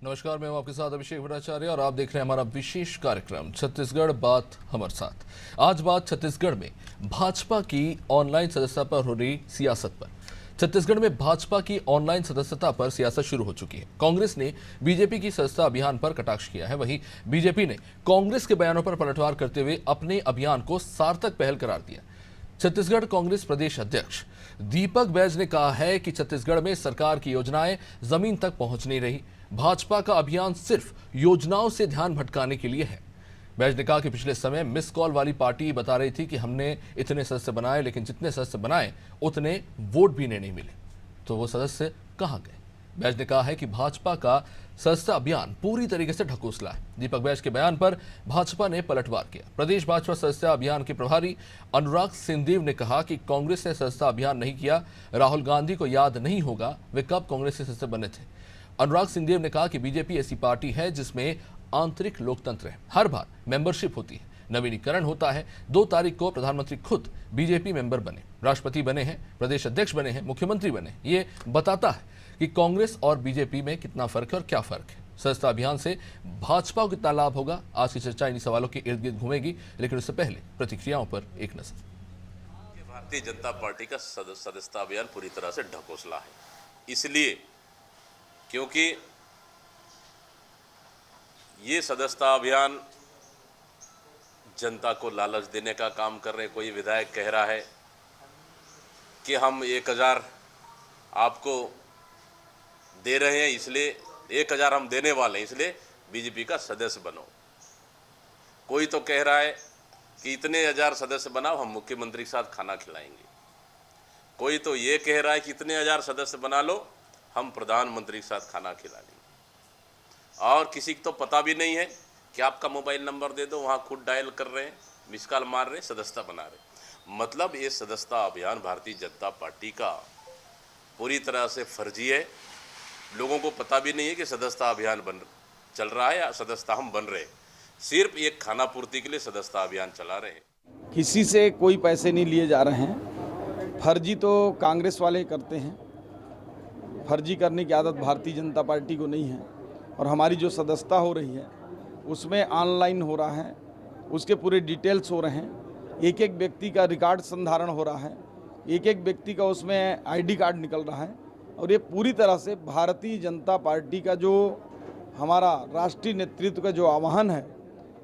नमस्कार, मैं हूं आपके साथ अभिषेक भट्टाचार्य और आप देख रहे हैं हमारा विशेष कार्यक्रम छत्तीसगढ़ बात हमारे साथ। आज बात छत्तीसगढ़ में भाजपा की ऑनलाइन सदस्यता पर हो रही सियासत पर। छत्तीसगढ़ में भाजपा की ऑनलाइन सदस्यता पर सियासत शुरू हो चुकी है। कांग्रेस ने बीजेपी की सदस्यता अभियान पर कटाक्ष किया है, वहीं बीजेपी ने कांग्रेस के बयानों पर पलटवार करते हुए अपने अभियान को सार्थक पहल करार दिया। छत्तीसगढ़ कांग्रेस प्रदेश अध्यक्ष दीपक बैज ने कहा है कि छत्तीसगढ़ में सरकार की योजनाएं जमीन तक पहुंच नहीं रही। भाजपा का अभियान सिर्फ योजनाओं से ध्यान भटकाने के लिए है। बैज ने कहा कि पिछले समय मिस कॉल वाली पार्टी बता रही थी कि हमने इतने सदस्य बनाए, लेकिन जितने सदस्य बनाए उतने वोट भी नहीं मिले, तो वो सदस्य कहां गए। बैज ने कहा है कि भाजपा का सदस्यता अभियान पूरी तरीके से ढकोसला है। दीपक बैज के बयान पर भाजपा ने पलटवार किया। प्रदेश भाजपा सदस्यता अभियान के प्रभारी अनुराग सिंहदेव ने कहा कि कांग्रेस ने सदस्यता अभियान नहीं किया। राहुल गांधी को याद नहीं होगा वे कब कांग्रेस के सदस्य बने थे। अनुराग सिंहदेव ने कहा कि बीजेपी ऐसी पार्टी है जिसमें आंतरिक लोकतंत्र है, हर बार मेंबरशिप होती है, नवीनीकरण होता है। 2 तारीख को प्रधानमंत्री खुद बीजेपी मेंबर बने, राष्ट्रपति बने हैं, प्रदेश अध्यक्ष बने हैं, मुख्यमंत्री बने। ये बताता है कि कांग्रेस और बीजेपी में कितना फर्क है और क्या फर्क है। सदस्यता अभियान से भाजपा को कितना लाभ होगा, आज की चर्चा इन्हीं सवालों के इर्द गिर्द घूमेगी, लेकिन उससे पहले प्रतिक्रियाओं पर एक नजर। भारतीय जनता पार्टी का सदस्यता अभियान पूरी तरह से ढकोसला है, इसलिए क्योंकि ये सदस्यता अभियान जनता को लालच देने का काम कर रहे हैं। कोई विधायक कह रहा है कि हम 1000 आपको दे रहे हैं, इसलिए 1000 हम देने वाले हैं, इसलिए बीजेपी का सदस्य बनो। कोई तो कह रहा है कि इतने 1000 सदस्य बनाओ, हम मुख्यमंत्री के साथ खाना खिलाएंगे। कोई तो ये कह रहा है कि इतने 1000 सदस्य बना लो, हम प्रधानमंत्री के साथ खाना खिला लेंगे। और किसी को तो पता भी नहीं है कि आपका मोबाइल नंबर दे दो, वहाँ खुद डायल कर रहे हैं, मिस कॉल मार रहे हैं, सदस्यता बना रहे। मतलब ये सदस्यता अभियान भारतीय जनता पार्टी का पूरी तरह से फर्जी है। लोगों को पता भी नहीं है कि सदस्यता अभियान चल रहा है या सदस्यता हम बन रहे हैं। सिर्फ एक खाना पूर्ति के लिए सदस्यता अभियान चला रहे हैं। किसी से कोई पैसे नहीं लिए जा रहे हैं। फर्जी तो कांग्रेस वाले करते हैं, फर्जी करने की आदत भारतीय जनता पार्टी को नहीं है। और हमारी जो सदस्यता हो रही है उसमें ऑनलाइन हो रहा है, उसके पूरे डिटेल्स हो रहे हैं, एक एक व्यक्ति का रिकॉर्ड संधारण हो रहा है, एक एक व्यक्ति का उसमें आईडी कार्ड निकल रहा है। और ये पूरी तरह से भारतीय जनता पार्टी का जो हमारा राष्ट्रीय नेतृत्व का जो आह्वान है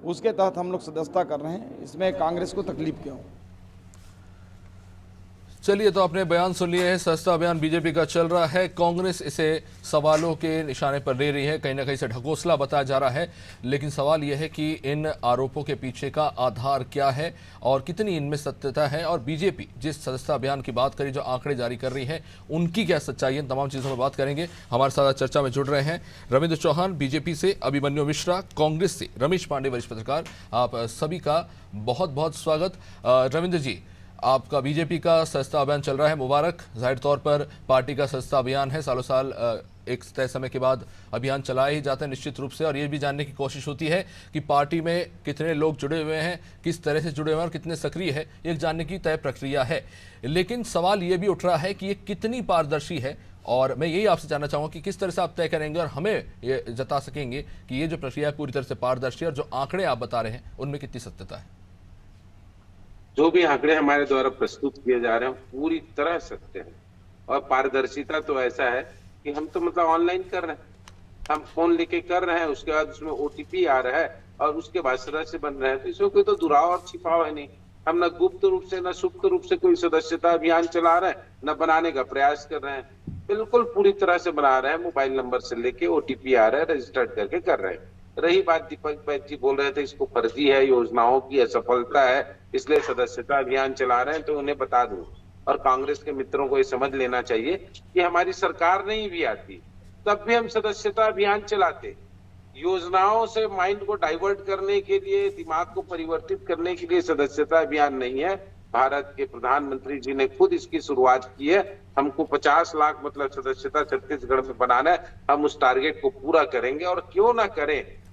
उसके तहत हम लोग सदस्यता कर रहे हैं। इसमें कांग्रेस को तकलीफ क्यों? चलिए, तो आपने बयान सुन लिए हैं। सदस्यता अभियान बीजेपी का चल रहा है, कांग्रेस इसे सवालों के निशाने पर ले रही है, कहीं ना कहीं से ढकोसला बताया जा रहा है। लेकिन सवाल यह है कि इन आरोपों के पीछे का आधार क्या है और कितनी इनमें सत्यता है, और बीजेपी जिस सदस्यता अभियान की बात करी, जो आंकड़े जारी कर रही है, उनकी क्या सच्चाई है। तमाम चीज़ों पर बात करेंगे। हमारे साथ चर्चा में जुड़ रहे हैं रविंद्र चौहान बीजेपी से, अभिमन्यु मिश्रा कांग्रेस से, रमेश पांडे वरिष्ठ पत्रकार। आप सभी का बहुत बहुत स्वागत। रविंद्र जी, आपका बीजेपी का सदस्यता अभियान चल रहा है, मुबारक। जाहिर तौर पर पार्टी का सदस्यता अभियान है, सालों साल एक तय समय के बाद अभियान चलाए ही जाते हैं निश्चित रूप से। और ये भी जानने की कोशिश होती है कि पार्टी में कितने लोग जुड़े हुए हैं, किस तरह से जुड़े हुए हैं और कितने सक्रिय है, एक जानने की तय प्रक्रिया है। लेकिन सवाल ये भी उठ रहा है कि ये कितनी पारदर्शी है, और मैं यही आपसे जानना चाहूँगा कि किस तरह से आप तय करेंगे और हमें ये जता सकेंगे कि ये जो प्रक्रिया है पूरी तरह से पारदर्शी है, और जो आंकड़े आप बता रहे हैं उनमें कितनी सत्यता है। जो भी आंकड़े हमारे द्वारा प्रस्तुत किए जा रहे हैं पूरी तरह सत्य है। और पारदर्शिता तो ऐसा है कि हम तो मतलब ऑनलाइन कर रहे हैं, हम फोन लेके कर रहे हैं, उसके बाद उसमें ओटीपी आ रहा है और उसके बाद सदस्य बन रहे हैं। तो इसमें कोई तो दुराव और छिपाव है नहीं। हम न गुप्त रूप से न सुप्त रूप से कोई सदस्यता अभियान चला रहे हैं, न बनाने का प्रयास कर रहे हैं। बिल्कुल पूरी तरह से बना रहे हैं, मोबाइल नंबर से लेके ओटीपी आ रहा है, रजिस्टर्ड करके कर रहे हैं। रही बात, दीपक बैज जी बोल रहे थे इसको फर्जी है, योजनाओं की असफलता है, इसलिए सदस्यता अभियान चला रहे हैं, तो उन्हें बता दूं और कांग्रेस के मित्रों को ये समझ लेना चाहिए कि हमारी सरकार नहीं भी आती तब भी हम सदस्यता अभियान चलाते। योजनाओं से माइंड को डाइवर्ट करने के लिए, दिमाग को परिवर्तित करने के लिए सदस्यता अभियान नहीं है। भारत के प्रधानमंत्री जी ने खुद इसकी शुरुआत की है। हमको 50 लाख मतलब सदस्यता छत्तीसगढ़ में बनाना है, हम उस टारगेट को पूरा करेंगे। और क्यों ना करें,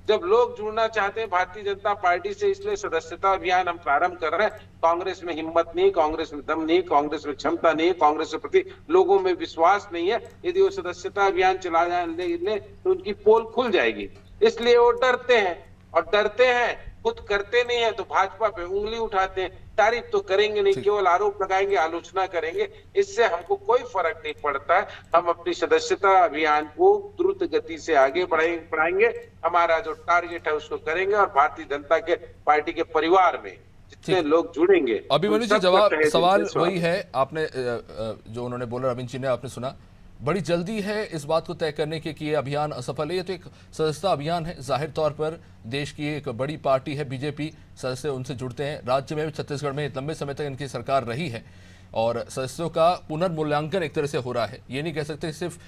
जब लोग जुड़ना चाहते हैं भारतीय जनता पार्टी से, इसलिए सदस्यता अभियान हम प्रारंभ कर रहे हैं। कांग्रेस में हिम्मत नहीं, कांग्रेस में दम नहीं, कांग्रेस में क्षमता नहीं, कांग्रेस के प्रति लोगों में विश्वास नहीं है। यदि वो सदस्यता अभियान चला जाए तो उनकी पोल खुल जाएगी, इसलिए वो डरते हैं, और डरते हैं खुद करते नहीं है तो भाजपा पे उंगली उठाते हैं। तारीफ तो करेंगे नहीं, केवल आरोप लगाएंगे, आलोचना करेंगे। इससे हमको कोई फर्क नहीं पड़ता है। हम अपनी सदस्यता अभियान को द्रुत गति से आगे बढ़ाएंगे। हमारा जो टारगेट है उसको करेंगे, और भारतीय जनता के पार्टी के परिवार में जितने लोग जुड़ेंगे। अभिमन्यु जी, जवाब सवाल वही है, आपने जो उन्होंने बोला, रविंद्र जी ने, आपने सुना। बड़ी जल्दी है इस बात को तय करने की कि ये अभियान असफल है। ये तो एक सदस्यता अभियान है, जाहिर तौर पर देश की एक बड़ी पार्टी है बीजेपी, सदस्य उनसे जुड़ते हैं। राज्य में भी, छत्तीसगढ़ में लंबे समय तक इनकी सरकार रही है, और सदस्यों का पुनर्मूल्यांकन एक तरह से हो रहा है। ये नहीं कह सकते सिर्फ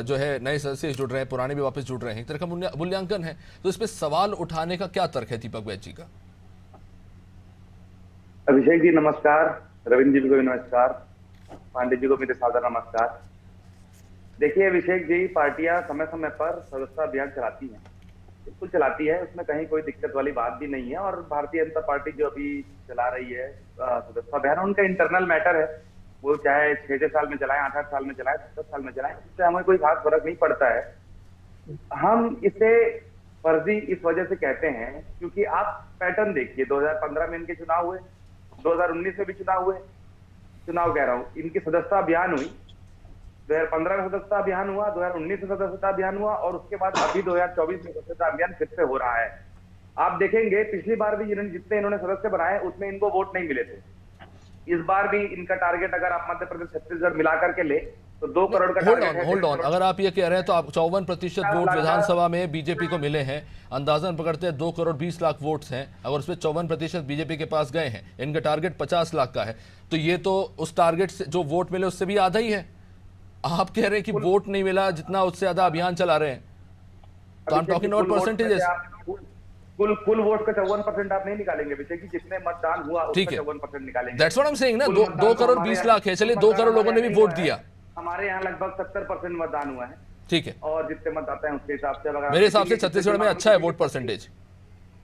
जो है नए सदस्य जुड़ रहे हैं, पुराने भी वापस जुड़ रहे हैं, एक तरह का मूल्यांकन है। तो इस पर सवाल उठाने का क्या तर्क है दीपक वैद्य जी का? अभिषेक जी नमस्कार, रविंद्र जी को भी नमस्कार, पांडे जी को मेरे सादर नमस्कार। देखिए अभिषेक जी, पार्टियां समय समय पर सदस्यता अभियान चलाती हैं, बिल्कुल चलाती है, उसमें कहीं कोई दिक्कत वाली बात भी नहीं है। और भारतीय जनता पार्टी जो अभी चला रही है सदस्यता अभियान, उनका इंटरनल मैटर है। वो चाहे 6 साल में चलाए, 8 साल में चलाए, 10 साल में चलाए, उससे हमें कोई खास फर्क नहीं पड़ता है। हम इसे फर्जी इस वजह से कहते हैं क्योंकि आप पैटर्न देखिए, 2015 में इनके चुनाव हुए, 2019 में भी चुनाव हुए, चुनाव कह रहा हूँ, इनकी सदस्यता अभियान हुई, 2015 में सदस्यता अभियान हुआ, 2019 में सदस्यता अभियान हुआ, और उसके बाद अभी 2024 में सदस्यता अभियान फिर से हो रहा है। आप देखेंगे पिछली बार भी जितने इन्होंने सदस्य बनाए उतने इनको वोट नहीं मिले थे। इस बार भी इनका टारगेट अगर आप मध्य प्रदेश छत्तीसगढ़ मिला करके ले तो 2 करोड़ का टारगेट है। होल्ड ऑन, अगर आप ये कह रहे हैं तो आप 54% वोट विधानसभा में बीजेपी को मिले हैं, अंदाजन पकड़ते हैं 2 करोड़ 20 लाख वोट्स हैं। अगर उसमें 54% बीजेपी के पास गए हैं, इनका टारगेट 50 लाख का है, तो ये तो उस टारगेट से जो वोट मिले उससे भी आधा ही है। आप कह रहे हैं कि वोट नहीं मिला जितना, उससे ज्यादा अभियान चला रहे हैं, तो I am talking about percentages. कुल वोट का 54% आप नहीं निकालेंगे विषय की, जितने मतदान हुआ उसका 54% निकालेंगे। That's what I am saying ना, 2 करोड़ 20 लाख है, चलिए 2 करोड़ लोगों ने भी वोट दिया। हमारे यहाँ लगभग 70% मतदान हुआ है, ठीक है, और जितने मतदाता हैं उसके हिसाब से मेरे हिसाब से छत्तीसगढ़ में अच्छा है vote percentage.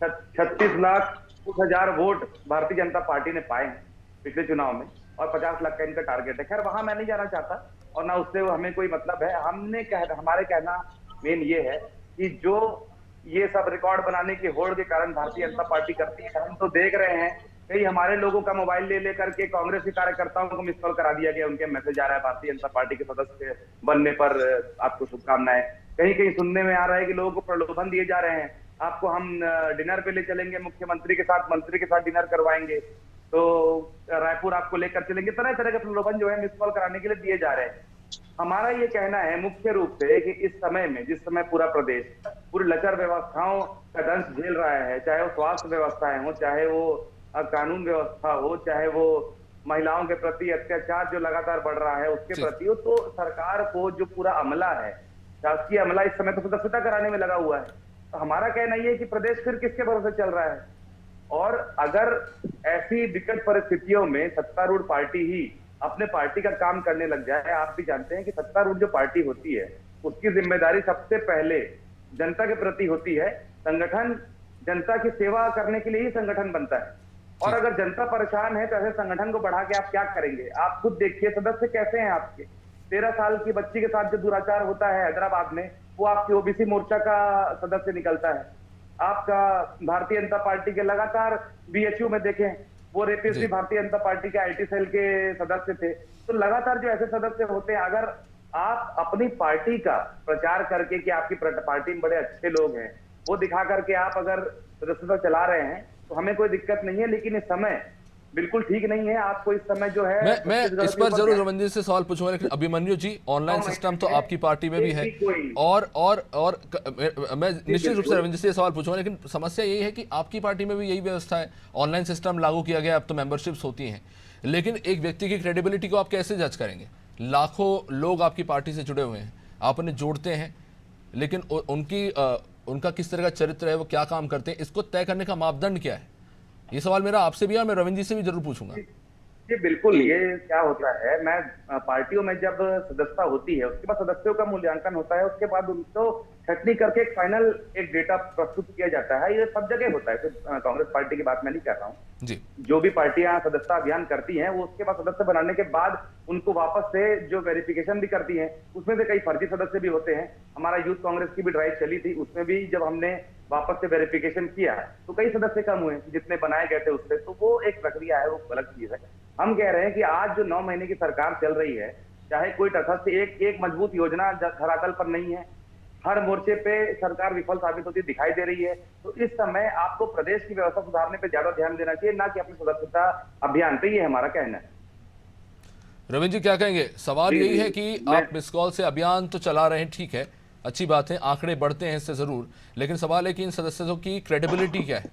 36,00,000 vote Bharatiya Janata party ने पाए हैं पिछले चुनाव में, और 50 लाख का इनका टारगेट है। खैर वहां मैं नहीं जाना चाहता, और ना उससे हमें कोई मतलब है। हमारे कहना मेन ये है कि जो ये सब रिकॉर्ड बनाने की होड़ के कारण भारतीय जनता पार्टी करती है, हम तो देख रहे हैं कई हमारे लोगों का मोबाइल ले लेकर के कांग्रेस के कार्यकर्ताओं को मिस कॉल करा दिया गया, उनके मैसेज आ रहा है भारतीय जनता पार्टी के सदस्य बनने पर आपको शुभकामनाएं। कहीं कहीं सुनने में आ रहा है कि लोगों को प्रलोभन दिए जा रहे हैं, आपको हम डिनर पे ले चलेंगे, मुख्यमंत्री के साथ, मंत्री के साथ डिनर करवाएंगे, तो रायपुर आपको लेकर चलेंगे। तरह तरह के प्रलोभन जो है मिस कॉल कराने के लिए दिए जा रहे हैं। हमारा ये कहना है मुख्य रूप से कि इस समय में, जिस समय पूरा प्रदेश पूरी लचर व्यवस्थाओं का दंश झेल रहा है, चाहे वो स्वास्थ्य व्यवस्थाएं हो, चाहे वो कानून व्यवस्था हो, चाहे वो महिलाओं के प्रति अत्याचार जो लगातार बढ़ रहा है उसके प्रति हो, तो सरकार को जो पूरा अमला है, शासकीय अमला इस समय तो सदस्यता कराने में लगा हुआ है। तो हमारा कहना ये है कि प्रदेश फिर किसके भरोसे चल रहा है? और अगर ऐसी विकट परिस्थितियों में सत्तारूढ़ पार्टी ही अपने पार्टी का काम करने लग जाए, आप भी जानते हैं कि सत्तारूढ़ जो पार्टी होती है उसकी जिम्मेदारी सबसे पहले जनता के प्रति होती है। संगठन जनता की सेवा करने के लिए ही संगठन बनता है, और अगर जनता परेशान है तो ऐसे संगठन को बढ़ा के आप क्या करेंगे? आप खुद देखिए सदस्य कैसे हैं आपके। 13 साल की बच्ची के साथ जो दुराचार होता है हैदराबाद में, वो आपके ओबीसी मोर्चा का सदस्य निकलता है। आपका भारतीय जनता पार्टी के लगातार बीएचयू में देखें, वो रेपिस्ट भी भारतीय जनता पार्टी के आईटी सेल के सदस्य थे। तो लगातार जो ऐसे सदस्य होते हैं, अगर आप अपनी पार्टी का प्रचार करके कि आपकी पार्टी में बड़े अच्छे लोग हैं, वो दिखा करके आप अगर सदस्यता चला रहे हैं तो हमें कोई दिक्कत नहीं है, लेकिन इस समय बिल्कुल ठीक नहीं है। आपको इस समय जो है, मैं इस पर जरूर रविंद्र जी से सवाल पूछूंगा, लेकिन अभिमन्यु जी, ऑनलाइन सिस्टम तो आपकी पार्टी में भी है, और मैं निश्चित रूप से रविंद्र जी से सवाल पूछूंगा, लेकिन समस्या यही है कि आपकी पार्टी में भी यही व्यवस्था है, ऑनलाइन सिस्टम लागू किया गया, अब तो मेंबरशिप्स होती हैं, लेकिन एक व्यक्ति की क्रेडिबिलिटी को आप कैसे जज करेंगे? लाखों लोग आपकी पार्टी से जुड़े हुए हैं, आप उन्हें जोड़ते हैं, लेकिन उनका किस तरह का चरित्र है, वो क्या काम करते हैं, इसको तय करने का मापदंड क्या है? ये सवाल मेरा आपसे भी है और मैं रविंद्र जी से भी जरूर पूछूंगा। जी बिल्कुल, ये क्या होता है, मैं पार्टियों में जब सदस्यता होती है उसके बाद सदस्यों का मूल्यांकन होता है, उसके बाद उनको छटनी करके एक फाइनल एक डेटा प्रस्तुत किया जाता है। ये सब जगह होता है, सिर्फ कांग्रेस पार्टी की बात मैं नहीं कर रहा हूँ। जी जो भी पार्टियां सदस्यता अभियान करती हैं वो उसके बाद सदस्य बनाने के बाद उनको वापस से जो वेरिफिकेशन भी करती हैं, उसमें से कई फर्जी सदस्य भी होते हैं। हमारा यूथ कांग्रेस की भी ड्राइव चली थी, उसमें भी जब हमने वापस से वेरिफिकेशन किया तो कई सदस्य कम हुए जितने बनाए गए थे उससे, तो वो एक प्रक्रिया है, वो अलग चीज है। हम कह रहे हैं कि आज जो 9 महीने की सरकार चल रही है, चाहे कोई तटस्थ एक मजबूत योजना धरातल पर नहीं है, हर मोर्चे पे सरकार विफल साबित होती दिखाई दे रही है। तो इस समय आपको प्रदेश की व्यवस्था सुधारने पे ज्यादा ध्यान देना चाहिए, ना कि अपनी सदस्यता अभियान पे। ये हमारा कहना है। रविंद्र जी क्या कहेंगे? सवाल जी, यही जी, है कि मैं- आप मिस कॉल से अभियान तो चला रहे हैं, ठीक है, अच्छी बात है, आंकड़े बढ़ते हैं इससे जरूर, लेकिन सवाल है कि इन सदस्यों की क्रेडिबिलिटी क्या है?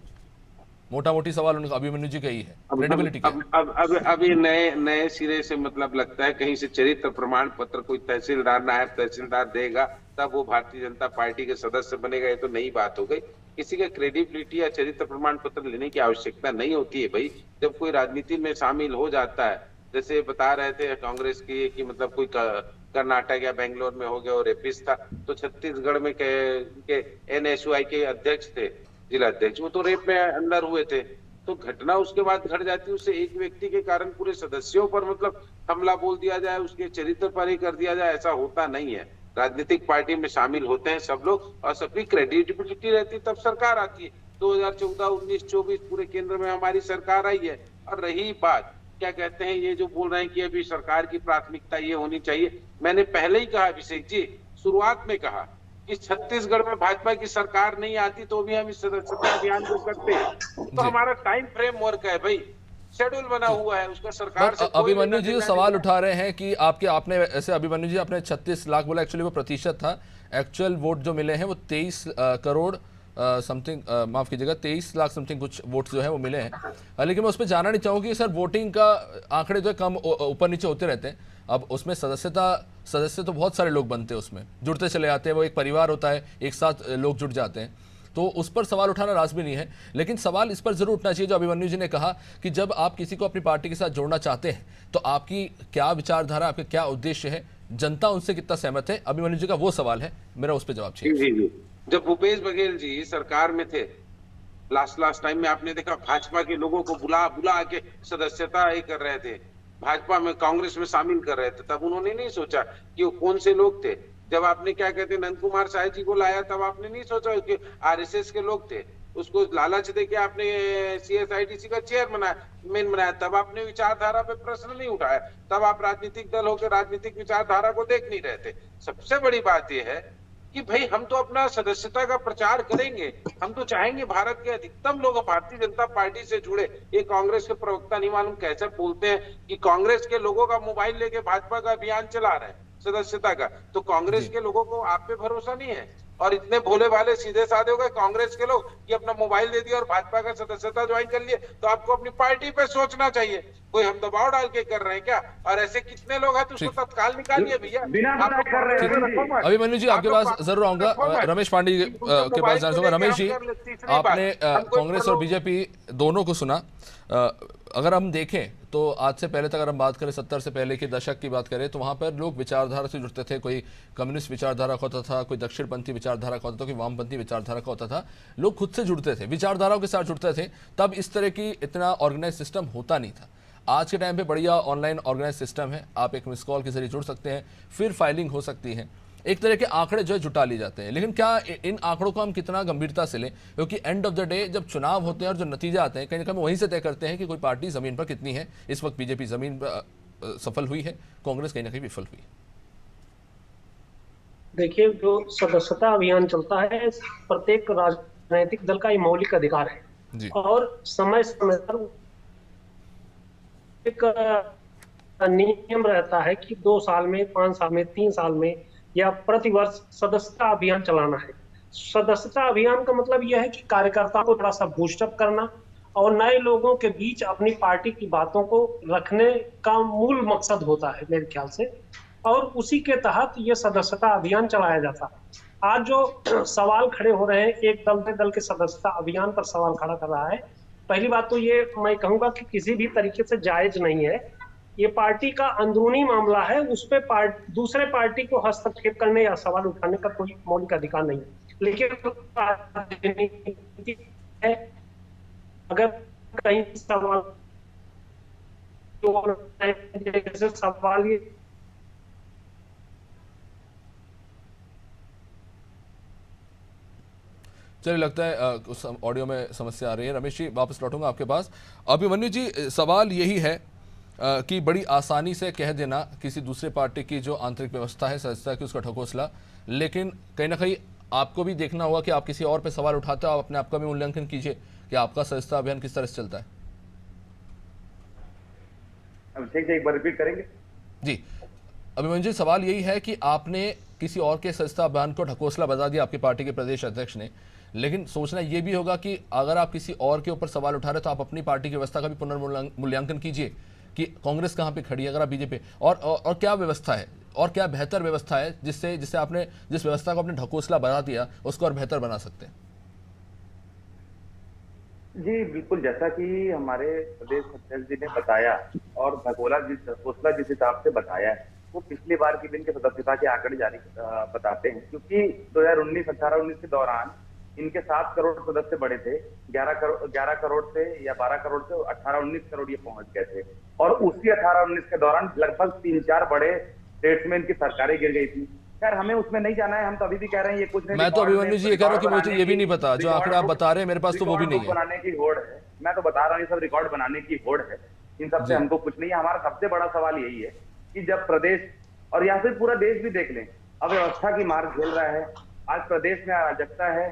मोटा मोटी सवाल उनका अभिमन्यु जी का ही है, क्रेडिबिलिटी क्या है? अब ये नए सिरे से मतलब लगता है कहीं से चरित्र प्रमाण पत्र कोई तहसीलदार, नायब तहसीलदार देगा तब वो भारतीय जनता पार्टी के सदस्य बनेगा। ये तो नई बात हो गई। किसी का क्रेडिबिलिटी या चरित्र प्रमाण पत्र लेने की आवश्यकता नहीं होती है भाई। जब कोई राजनीति में शामिल हो जाता है, जैसे बता रहे थे कांग्रेस की कि मतलब कोई कर्नाटक या बेंगलोर में हो गया और रेपिस्ट था, तो छत्तीसगढ़ में के NSUI के अध्यक्ष थे, जिला अध्यक्ष, वो तो रेप में अंदर हुए थे। तो घटना उसके बाद घट जाती है, उससे एक व्यक्ति के कारण पूरे सदस्यों पर मतलब हमला बोल दिया जाए, उसके चरित्र पर ही कर दिया जाए, ऐसा होता नहीं है। राजनीतिक पार्टी में शामिल होते हैं सब लोग और सबकी क्रेडिबिलिटी रहती है, तब सरकार आती है। 2014, 19, 24 पूरे केंद्र में हमारी सरकार आई है। और रही बात क्या कहते हैं ये जो बोल रहे हैं कि अभी सरकार की प्राथमिकता ये होनी चाहिए, मैंने पहले ही कहा अभिषेक जी, शुरुआत में कहा कि छत्तीसगढ़ में भाजपा की सरकार नहीं आती तो भी हम इस सदस्यता अभियान को करते हैं। तो हमारा टाइम फ्रेमवर्क है भाई, शेड्यूल बना हुआ है, उसका सरकार से कोई अभिमन्यु जी लेना जो सवाल देना उठा रहे हैं कि आपने ऐसे, अभिमन्यु जी आपने 36 लाख बोला, एक्चुअली वो प्रतिशत था, एक्चुअल वोट जो मिले हैं वो 23 करोड़ समथिंग, माफ कीजिएगा 23 लाख समथिंग कुछ वोट जो है वो मिले हैं। लेकिन मैं उस पर जानना नहीं चाहूँगी सर, वोटिंग का आंकड़े जो है कम ऊपर नीचे होते रहते हैं। अब उसमें सदस्य तो बहुत सारे लोग बनते हैं, उसमें जुड़ते चले जाते हैं, वो एक परिवार होता है, एक साथ लोग जुड़ जाते हैं, तो उस पर सवाल उठाना राज भी नहीं है। लेकिन सवाल इस पर जरूर उठना चाहिए जो अभिमन्यु जी ने कहा कि जब आप किसी को अपनी पार्टी के साथ जोड़ना चाहते हैं तो आपकी क्या विचारधारा, आपका क्या उद्देश्य है, जनता उनसे कितना सहमत है? अभिमन्यु जी का वो सवाल है, मेरा उस पर जवाब चाहिए। जी जी। जब भूपेश बघेल जी सरकार में थे, लास्ट टाइम में आपने देखा भाजपा के लोगों को बुला के सदस्यता ये कर रहे थे, भाजपा में कांग्रेस में शामिल कर रहे थे। तब उन्होंने नहीं सोचा कि वो कौन से लोग थे। जब आपने क्या कहते हैं नंद कुमार साय जी को लाया, तब आपने नहीं सोचा कि RSS के लोग थे, उसको लालच देके आपने CSIDC का चेयरमैन बनाया, तब आपने विचारधारा पे प्रश्न नहीं उठाया, तब आप राजनीतिक दल होकर राजनीतिक विचारधारा को देख नहीं रहे थे। सबसे बड़ी बात यह है कि भाई हम तो अपना सदस्यता का प्रचार करेंगे, हम तो चाहेंगे भारत के अधिकतम लोग भारतीय जनता पार्टी से जुड़े। ये कांग्रेस के प्रवक्ता नहीं मालूम कैसे बोलते हैं कि कांग्रेस के लोगों का मोबाइल लेके भाजपा का अभियान चला रहे हैं सदस्यता का। तो कांग्रेस के लोगों को आप पे भरोसा नहीं है, और इतने भोले भाले सीधे साधे हो गए कांग्रेस के लोग कि अपना मोबाइल दे दिया और भाजपा का सदस्यता ज्वाइन कर लिए। तो आपको अपनी पार्टी पे सोचना चाहिए, कोई हम दबाव डाल के कर रहे हैं क्या? और ऐसे कितने लोग हैं तो उसको तत्काल निकालिए भैया। बिना बुराई कर रहे हैं। अभिमन्यु जी आपके पास जरूर आऊंगा, रमेश पांडे के पास जाना चाहूंगा। रमेश जी, आपने कांग्रेस और बीजेपी दोनों को सुना। अगर हम देखें तो आज से पहले तक अगर हम बात करें 70 से पहले के दशक की बात करें तो वहाँ पर लोग विचारधारा से जुड़ते थे, कोई कम्युनिस्ट विचारधारा का होता था, कोई दक्षिणपंथी विचारधारा का होता था, कोई वामपंथी विचारधारा का होता था। लोग खुद से जुड़ते थे, विचारधाराओं के साथ जुड़ते थे, तब इस तरह की इतना ऑर्गेनाइज सिस्टम होता नहीं था। आज के टाइम पे बढ़िया ऑनलाइन ऑर्गेनाइज सिस्टम है, आप एक मिस कॉल के जरिए जुड़ सकते हैं, फिर फाइलिंग हो सकती है, एक तरह के आंकड़े जो है जुटा लिए जाते हैं। लेकिन क्या इन आंकड़ों को हम कितना गंभीरता से लें, क्योंकि एंड ऑफ द डे जब चुनाव होते हैं और जो नतीजे आते हैं कहीं ना कहीं वहीं से तय करते हैं कि कोई पार्टी जमीन पर कितनी है। इस वक्त बीजेपी जमीन पर सफल हुई है, कांग्रेस कहीं ना कहीं विफल हुई है। देखिए, जो सदस्यता अभियान चलता है प्रत्येक राजनीतिक दल का ये मौलिक अधिकार है जी। और समय समय पर एक नियम रहता है कि 2 साल में, 5 साल में, 3 साल में या प्रतिवर्ष सदस्यता अभियान चलाना है। सदस्यता अभियान का मतलब यह है कि कार्यकर्ताओं को थोड़ा सा बूस्टअप करना और नए लोगों के बीच अपनी पार्टी की बातों को रखने का मूल मकसद होता है मेरे ख्याल से, और उसी के तहत ये सदस्यता अभियान चलाया जाता है। आज जो सवाल खड़े हो रहे हैं, एक दल के सदस्यता अभियान पर सवाल खड़ा कर रहा है, पहली बात तो ये मैं कहूंगा कि किसी भी तरीके से जायज नहीं है। ये पार्टी का अंदरूनी मामला है, उस पे दूसरे पार्टी को हस्तक्षेप करने या सवाल उठाने का कोई मौलिक अधिकार नहीं है। लेकिन राजनीति है, अगर कहीं सवाल जैसे सवाल ये चलिए, लगता है उस ऑडियो में समस्या आ रही है। रमेश जी, वापस लौटूंगा आपके पास। अभिमन्यु जी, सवाल यही है कि बड़ी आसानी से कह देना किसी दूसरे पार्टी की जो आंतरिक व्यवस्था है, सदस्यता की, उसका ढकोसला, लेकिन कहीं ना कहीं आपको भी देखना होगा कि आप किसी और पे सवाल उठाते हो, आप अपने आप का भी मूल्यांकन कीजिए कि आपका सदस्यता अभियान किस तरह से चलता है। अभिषेक जी, एक बार रिपीट करेंगे? जी, अभिमन्यु जी, सवाल यही है कि आपने किसी और के सदस्यता अभियान को ढकोसला बता दिया आपकी पार्टी के प्रदेश अध्यक्ष ने, लेकिन सोचना ये भी होगा कि अगर आप किसी और के ऊपर सवाल उठा रहे तो आप अपनी पार्टी की व्यवस्था का भी पुनर्मूल्यांकन कीजिए कि कांग्रेस कहाँ पे खड़ी है, अगर आप बीजेपी और क्या व्यवस्था है और क्या बेहतर व्यवस्था है जिससे आपने जिस व्यवस्था को आपने ढकोसला बना दिया उसको और बेहतर बना सकते हैं। जी बिल्कुल, जैसा कि हमारे प्रदेश अध्यक्ष जी ने बताया और ढकोसला जिस हिसाब से बताया है वो पिछली बार की दिन के सदस्यता के आंकड़े जारी बताते हैं, क्योंकि 2018-19 के दौरान इनके 7 करोड़ सदस्य बढ़े थे, 11 करोड़ से या 12 करोड़ से 18-19 करोड़ ये पहुंच गए थे। और उसी 18-19 के दौरान लगभग 3-4 बड़े स्टेट्स में इनकी सरकारें गिर गई थी। खैर, हमें उसमें नहीं जाना है, हम तो अभी भी कह रहे हैं ये कुछ नहीं। मैं तो अभिमन्यु जी ये कह रहा हूँ कि मुझे ये भी नहीं पता, जो आंकड़े आप बता रहे हैं मेरे पास तो वो भी नहीं है। बनाने की होड़ है, मैं तो बता रहा हूँ, ये सब रिकॉर्ड बनाने की होड़ है, इन सबसे हमको कुछ नहीं है। हमारा सबसे बड़ा सवाल यही है कि जब प्रदेश और या फिर पूरा देश भी देख लें, अव्यवस्था की मार झेल रहा है, आज प्रदेश में अराजकता है,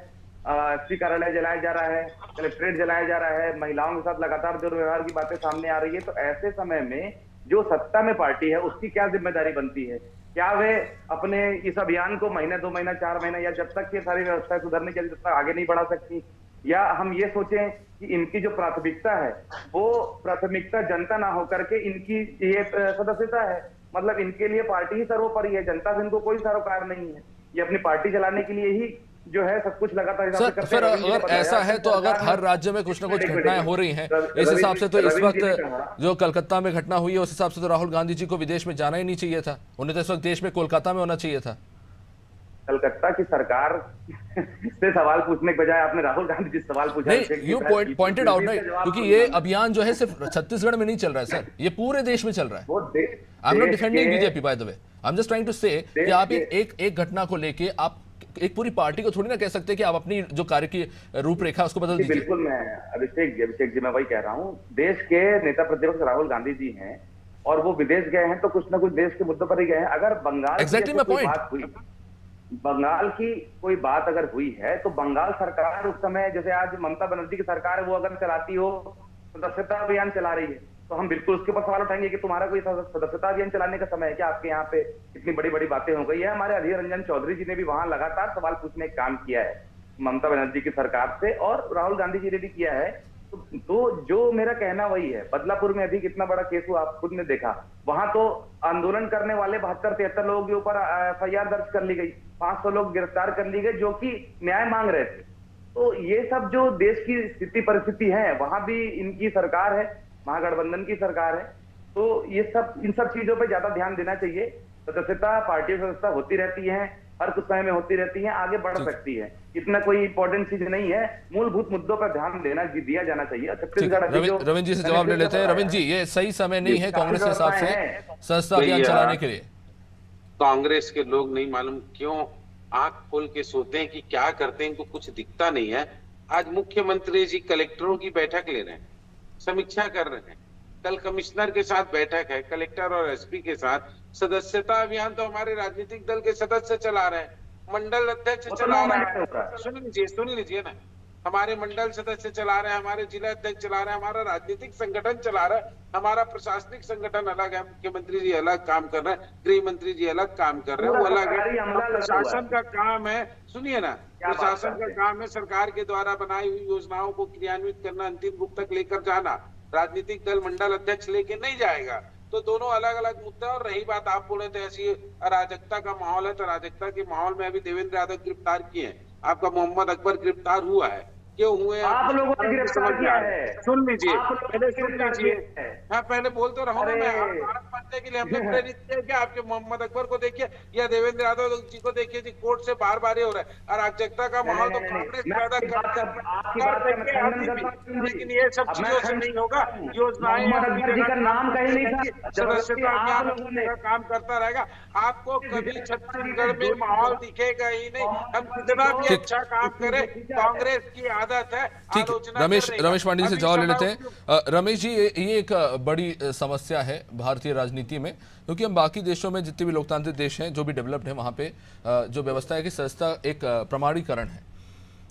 एसपी कार्यालय जलाया जा रहा है, कलेक्ट्रेट जलाया जा रहा है, महिलाओं के साथ लगातार दुर्व्यवहार की बातें सामने आ रही है, तो ऐसे समय में जो सत्ता में पार्टी है उसकी क्या जिम्मेदारी बनती है? क्या वे अपने इस अभियान को महीना, 2 महीना, 4 महीना या जब तक ये सारी व्यवस्था सुधरने के लिए तब तक आगे नहीं बढ़ा सकती? या हम ये सोचें कि इनकी जो प्राथमिकता है वो प्राथमिकता जनता ना होकर के इनकी ये सदस्यता है, मतलब इनके लिए पार्टी ही सर्वोपरि है, जनता से इनको कोई सरोकार नहीं है, ये अपनी पार्टी चलाने के लिए ही जो है सब कुछ लगातार। सर, फिर अगर ऐसा है तो अगर हर राज्य में कुछ ना कुछ घटनाएं हो रही हैं, इस हिसाब से तो इस वक्त जो कलकत्ता में घटना हुई है उस हिसाब से तो राहुल गांधी जी को विदेश में जाना ही नहीं चाहिए था, उन्हें तो इस वक्त देश में कोलकाता में होना चाहिए था। कलकत्ता की सरकार से सवाल पूछने के बजाय आपने राहुल गांधी जी से सवाल पूछा। नहीं, यू पॉइंटेड आउट ना, क्योंकि ये अभियान जो है सिर्फ छत्तीसगढ़ में नहीं चल रहा है सर, ये पूरे देश में चल रहा है। I am not defending BJP by the way, I am just trying to say कि आप एक घटना को लेके आप एक पूरी पार्टी को थोड़ी ना कह सकते कि आप अपनी जो कार्य की रूपरेखा उसको बदल दीजिए। बिल्कुल, मैं अभिषेक जी मैं वही कह रहा हूँ, देश के नेता प्रतिपक्ष राहुल गांधी जी हैं और वो विदेश गए हैं तो कुछ ना कुछ देश के मुद्दों पर ही गए हैं। अगर बंगाल बंगाल की कोई बात अगर हुई है तो बंगाल सरकार उस समय, जैसे आज ममता बनर्जी की सरकार है, वो अगर चलाती हो, सदस्यता अभियान चला रही है, तो हम बिल्कुल उसके ऊपर सवाल उठाएंगे कि तुम्हारा कोई सदस्यता अभियान चलाने का समय है क्या? आपके यहाँ पे इतनी बड़ी बड़ी बातें हो गई है। हमारे अधीर रंजन चौधरी जी ने भी वहां लगातार सवाल पूछने का काम किया है ममता बनर्जी की सरकार से, और राहुल गांधी जी ने भी किया है। तो जो मेरा कहना वही है, बदलापुर में अभी कितना बड़ा केस हुआ आप खुद ने देखा, वहां तो आंदोलन करने वाले 72-73 लोगों के ऊपर FIR दर्ज कर ली गई, 500 लोग गिरफ्तार कर लिए गए जो कि न्याय मांग रहे थे। तो ये सब जो देश की स्थिति परिस्थिति है, वहां भी इनकी सरकार है, महागठबंधन की सरकार है, तो ये सब इन सब चीजों पे ज्यादा ध्यान देना चाहिए। सदस्यता, पार्टी सदस्यता होती रहती है, हर कुछ समय में होती रहती है, आगे बढ़ सकती है, इतना कोई इंपॉर्टेंट चीज नहीं है, मूलभूत मुद्दों पर ध्यान दिया जाना चाहिए। छत्तीसगढ़ रविंद्र जी से जवाब ले लेते हैं। रविंद्र जी, ये सही समय नहीं है कांग्रेस के हिसाब से सदस्यता अभियान चलाने के लिए? कांग्रेस के लोग नहीं मालूम क्यों आंख खोल के सोते हैं कि क्या करते हैं, इनको कुछ दिखता नहीं है। आज मुख्यमंत्री जी कलेक्टरों की बैठक ले रहे हैं, समीक्षा कर रहे हैं, कल कमिश्नर के साथ बैठक है, कलेक्टर और एसपी के साथ। सदस्यता अभियान तो हमारे राजनीतिक दल के सदस्य चला रहे हैं, मंडल अध्यक्ष चला रहे हैं, सुन लीजिए ना, हमारे मंडल सदस्य चला रहे हैं, हमारे जिला अध्यक्ष चला रहे हैं, हमारा राजनीतिक संगठन चला रहा है, हमारा प्रशासनिक संगठन अलग है, मुख्यमंत्री जी अलग काम कर रहे हैं, गृह मंत्री जी अलग काम कर रहे हैं, वो अलग है। प्रशासन का काम है, सुनिए ना, प्रशासन का काम है सरकार के द्वारा बनाई हुई योजनाओं को क्रियान्वित करना, अंतिम रूप तक लेकर जाना। राजनीतिक दल मंडल अध्यक्ष लेके नहीं जाएगा, तो दोनों अलग अलग मुद्दे। और रही बात आप बोले थे ऐसी अराजकता का माहौल है, तो अराजकता के माहौल में अभी देवेंद्र यादव गिरफ्तार किए हैं, आपका मोहम्मद अकबर गिरफ्तार हुआ है, क्यों हुए आप लोगों ने गिरफ्तार किया है। सुन लीजिए, आप लोगों ने पहले सुन गिरफ्तार लीजिए। किया है। हाँ, पहले बोल तो रहा हूँ ना अरे। मैं। भारत बनने के लिए हमने प्रेरित किया क्या? आपके मोहम्मद अकबर को देखिए या देवेंद्र यादव जी को देखिए जी, कोर्ट से बार बार ये हो रहा है। अराजकता का माहौल तो कांग्रेस पैदा करती है, लेकिन ये सब चीजों से नहीं होगा। योजनाएं मोहम्मद अकबर जी का नाम कहीं नहीं था। सदस्यता आप अभियान लोगों ने काम करता रहेगा। आपको कभी छत्तीसगढ़ में माहौल दिखेगा ही नहीं। हम कितना भी अच्छा काम करें, कांग्रेस की आदत है ठीक आलोचना है, करने का। रमेश पांडे से अभी जवाब ले चुनाव लेते हैं। रमेश जी, ये एक बड़ी समस्या है भारतीय राजनीति में, क्योंकि हम बाकी देशों में जितने भी लोकतांत्रिक देश हैं जो भी डेवलप्ड हैं वहाँ पे जो व्यवस्था है कि सदस्यता एक प्रमाणीकरण है।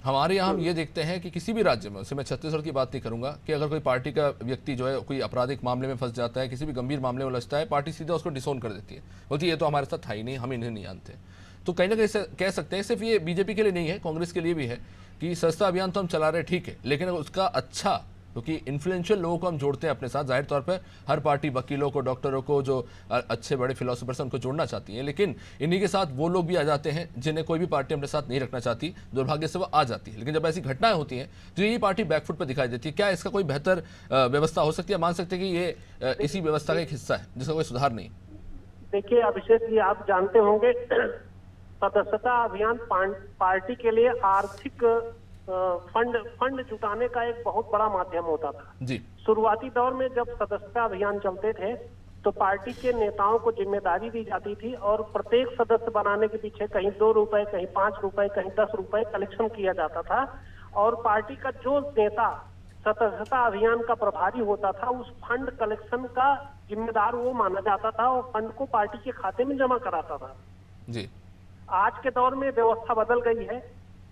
हमारे यहाँ हम ये देखते हैं कि किसी भी राज्य में, उससे मैं छत्तीसगढ़ की बात नहीं करूंगा, कि अगर कोई पार्टी का व्यक्ति जो है कोई आपराधिक मामले में फंस जाता है, किसी भी गंभीर मामले में उलझता है, पार्टी सीधा उसको डिसोन कर देती है, बोलती है ये तो हमारे साथ था ही नहीं, हम इन्हें नहीं जानते। तो कहीं ना कहीं से कह सकते हैं, सिर्फ ये बीजेपी के लिए नहीं है, कांग्रेस के लिए भी है, कि सस्ता अभियान तो हम चला रहे ठीक है, लेकिन उसका अच्छा, क्योंकि इन्फ्लुएंशियल लोगों को हम जोड़ते हैं अपने साथ, जाहिर तौर पर हर पार्टी वकीलों को, डॉक्टरों को, जो अच्छे बड़े फिलोसोफर्स हैं उनको जोड़ना चाहती है, लेकिन इन्हीं के साथ वो लोग भी आ जाते हैं जिन्हें कोई भी पार्टी अपने साथ नहीं रखना चाहती, दुर्भाग्य से वो आ जाती है। लेकिन जब ऐसी घटनाएं होती हैं तो यही पार्टी बैकफुट पर दिखाई देती है। क्या इसका कोई बेहतर व्यवस्था हो सकती है? मान सकते हैं कि ये इसी व्यवस्था का एक हिस्सा है जिसका कोई सुधार नहीं? देखिए अभिषेक जी, आप जानते होंगे सदस्यता अभियान पार्टी के लिए आर्थिक फंड जुटाने का एक बहुत बड़ा माध्यम होता था जी। शुरुआती दौर में जब सदस्यता अभियान चलते थे तो पार्टी के नेताओं को जिम्मेदारी दी जाती थी और प्रत्येक सदस्य बनाने के पीछे कहीं 2 रुपए, कहीं 5 रुपए, कहीं 10 रुपए कलेक्शन किया जाता था। और पार्टी का जो नेता सदस्यता अभियान का प्रभारी होता था, उस फंड कलेक्शन का जिम्मेदार वो माना जाता था और फंड को पार्टी के खाते में जमा कराता था जी। आज के दौर में व्यवस्था बदल गई है।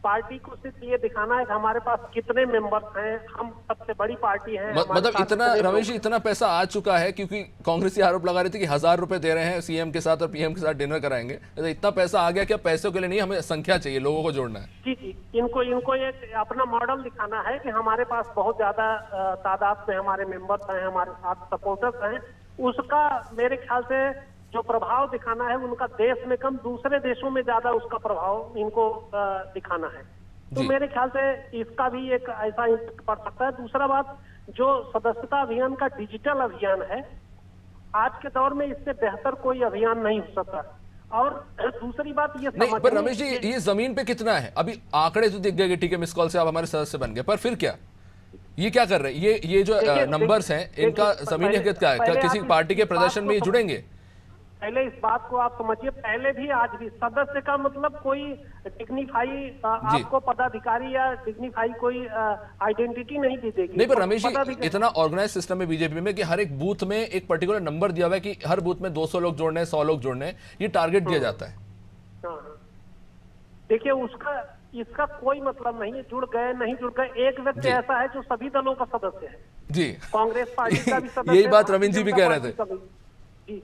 पार्टी को सिर्फ ये दिखाना है कि हमारे पास कितने मेंबर्स हैं, हम सबसे बड़ी पार्टी है। मतलब इतना, रमेश जी, इतना पैसा आ चुका है, क्योंकि कांग्रेस ये आरोप लगा रही थी कि 1000 रुपए दे रहे हैं सीएम के साथ और पीएम के साथ डिनर कराएंगे। तो इतना पैसा आ गया, क्या पैसों के लिए नहीं, हमें संख्या चाहिए, लोगों को जोड़ना है। जी जी, इनको एक अपना मॉडल दिखाना है कि हमारे पास बहुत ज्यादा तादाद में हमारे मेंबर्स हैं, हमारे साथ सपोर्टर्स हैं। उसका मेरे ख्याल से जो प्रभाव दिखाना है, उनका देश में कम, दूसरे देशों में ज्यादा उसका प्रभाव इनको दिखाना है। तो मेरे ख्याल से इसका भी एक ऐसा इम्पैक्ट पड़ सकता है। दूसरा बात, जो सदस्यता अभियान का डिजिटल अभियान है, आज के दौर में इससे बेहतर कोई अभियान नहीं हो सकता। और दूसरी बात ये नहीं, पर रमेश जी, ये जमीन पे कितना है? अभी आंकड़े तो दिख गए कि ठीक है, मिस कॉल से आप हमारे सदस्य बन गए, पर फिर क्या? ये क्या कर रहे हैं? ये जो नंबर्स हैं, इनका जमीनी हकीकत क्या है? किसी पार्टी के प्रदर्शन में ये जुड़ेंगे? पहले इस बात को आप समझिए, पहले भी आज भी सदस्य का मतलब कोई डिग्निफाई आपको पदाधिकारी या डिग्निफाई कोई आइडेंटिटी नहीं दी देगी। नहीं, पर रमेश जी, इतना ऑर्गेनाइज सिस्टम है बीजेपी में कि हर एक बूथ में एक पर्टिकुलर नंबर दिया हुआ है कि हर बूथ में 200 लोग जोड़ने हैं, 100 लोग जोड़ने हैं, ये टारगेट दिया जाता है। देखिए, इसका कोई मतलब नहीं है जुड़ गए नहीं जुड़ गए। एक व्यक्ति ऐसा है जो सभी दलों का सदस्य है जी, कांग्रेस पार्टी का भी सदस्य। यही बात रविंद्र जी भी कह रहे थे। जी,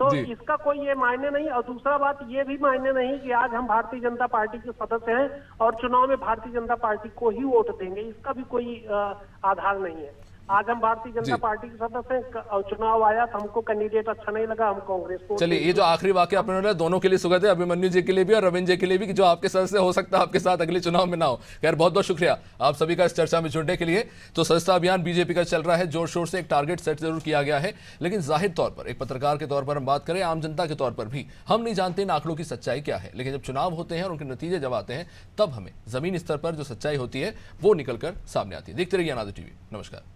तो इसका कोई ये मायने नहीं। और दूसरा बात ये भी मायने नहीं कि आज हम भारतीय जनता पार्टी के सदस्य हैं और चुनाव में भारतीय जनता पार्टी को ही वोट देंगे, इसका भी कोई आधार नहीं है। आज हम भारतीय जनता पार्टी के सदस्य हैं और चुनाव आया तो हमको कैंडिडेट अच्छा नहीं लगा, हम कांग्रेस को। चलिए, ये जो आखिरी वाक्य आपने बोला, दोनों के लिए सुखद है, अभिमन्यु जी के लिए भी और रविंद्र जी के लिए भी, कि जो आपके सदस्य हो सकता है आपके साथ अगले चुनाव में ना हो। खैर, बहुत बहुत शुक्रिया आप सभी का इस चर्चा में जुड़ने के लिए। तो सदस्यता अभियान बीजेपी का चल रहा है, जोर शोर से, एक टारगेट सेट जरूर किया गया है, लेकिन जाहिर तौर पर एक पत्रकार के तौर पर हम बात करें, आम जनता के तौर पर भी हम नहीं जानते इन आंकड़ों की सच्चाई क्या है। लेकिन जब चुनाव होते हैं और उनके नतीजे जब आते हैं, तब हमें जमीनी स्तर पर जो सच्चाई होती है वो निकलकर सामने आती है। देखते रहिए अनादि टीवी। नमस्कार।